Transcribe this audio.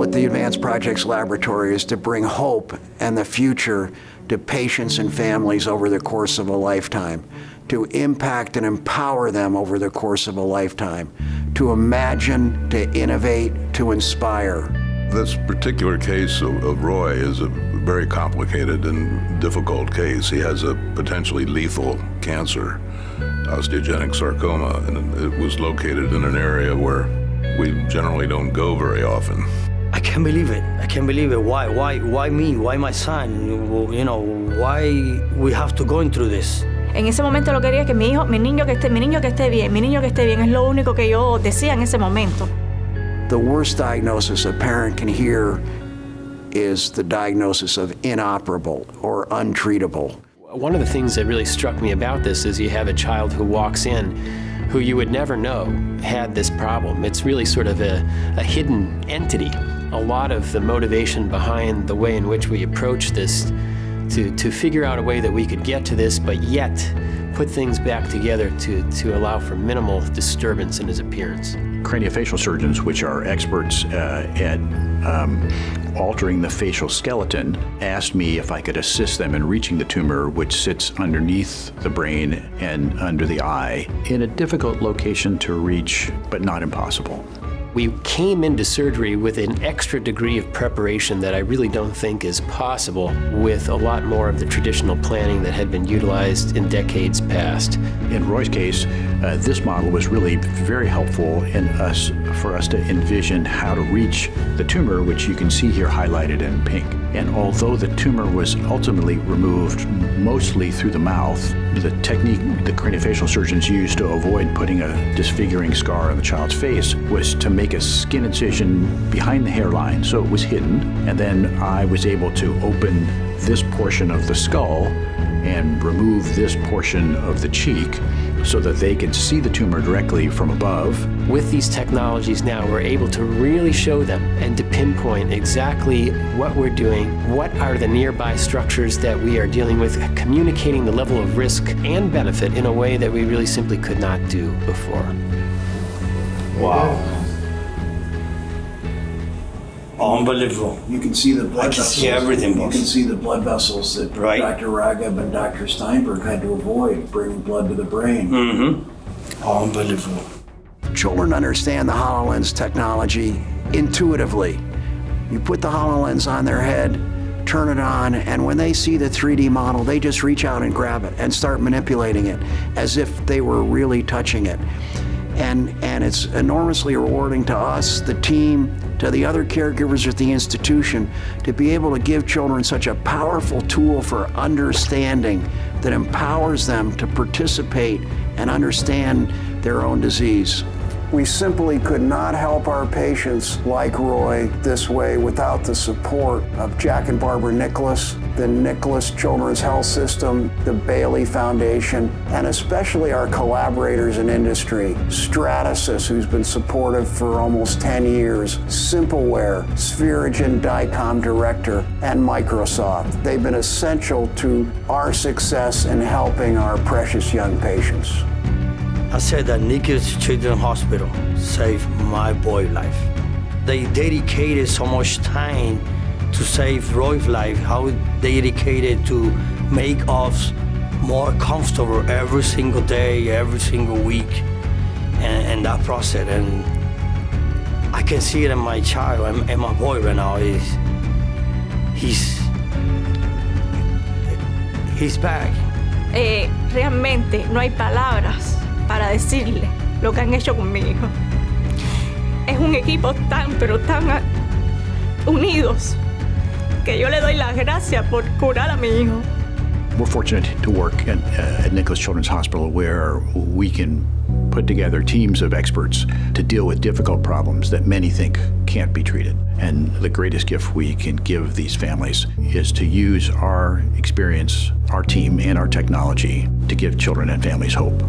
with the Advanced Projects Laboratory is to bring hope and the future to patients and families over the course of a lifetime, to impact and empower them over the course of a lifetime, to imagine, to innovate, to inspire. This particular case of Roy is a very complicated and difficult case. He has a potentially lethal cancer, osteogenic sarcoma, and it was located in an area where we generally don't go very often. I can't believe it. I can't believe it. Why me? Why my son? You know, why we have to go through this? En ese momento lo quería que mi niño que esté bien, es lo único que yo decía en ese momento. The worst diagnosis a parent can hear is the diagnosis of inoperable or untreatable. One of the things that really struck me about this is you have a child who walks in who you would never know had this problem. It's really sort of a hidden entity. A lot of the motivation behind the way in which we approach this to figure out a way that we could get to this, but yet put things back together to allow for minimal disturbance in his appearance. Craniofacial surgeons, which are experts at altering the facial skeleton, asked me if I could assist them in reaching the tumor, which sits underneath the brain and under the eye, in a difficult location to reach, but not impossible. We came into surgery with an extra degree of preparation that I really don't think is possible with a lot more of the traditional planning that had been utilized in decades past. In Roy's case, this model was really very helpful for us to envision how to reach the tumor, which you can see here highlighted in pink. And although the tumor was ultimately removed mostly through the mouth, the technique the craniofacial surgeons used to avoid putting a disfiguring scar on the child's face was to make a skin incision behind the hairline so it was hidden, and then I was able to open this portion of the skull and remove this portion of the cheek so that they could see the tumor directly from above. With these technologies now, we're able to really show them and to pinpoint exactly what we're doing, what are the nearby structures that we are dealing with, communicating the level of risk and benefit in a way that we really simply could not do before. Wow. Unbelievable. You can see the blood vessels. See everything, boss. You can see the blood vessels that Right. Dr. Ragab and Dr. Steinberg had to avoid bringing blood to the brain. Mm-hmm. Unbelievable. Children understand the HoloLens technology intuitively. You put the HoloLens on their head, turn it on, and when they see the 3D model, they just reach out and grab it and start manipulating it as if they were really touching it. And it's enormously rewarding to us, the team, to the other caregivers at the institution, to be able to give children such a powerful tool for understanding that empowers them to participate and understand their own disease. We simply could not help our patients like Roy this way without the support of Jack and Barbara Nicklaus, the Nicklaus Children's Health System, the Bailey Foundation, and especially our collaborators in industry, Stratasys, who's been supportive for almost 10 years, Simpleware, Spherigen Dicom Director, and Microsoft. They've been essential to our success in helping our precious young patients. I said that Nicklaus Children's Hospital saved my boy's life. They dedicated so much time to save Roy's life, how they dedicated to make us more comfortable every single day, every single week, and that process. And I can see it in my child and my boy right now. He's back. Realmente no hay palabras para decirle lo que han hecho con mi hijo. Es un equipo tan, pero tan unidos que yo le doy las gracias por curar a mi hijo. We're fortunate to work at Nicklaus Children's Hospital, where we can put together teams of experts to deal with difficult problems that many think can't be treated. And the greatest gift we can give these families is to use our experience, our team, and our technology to give children and families hope.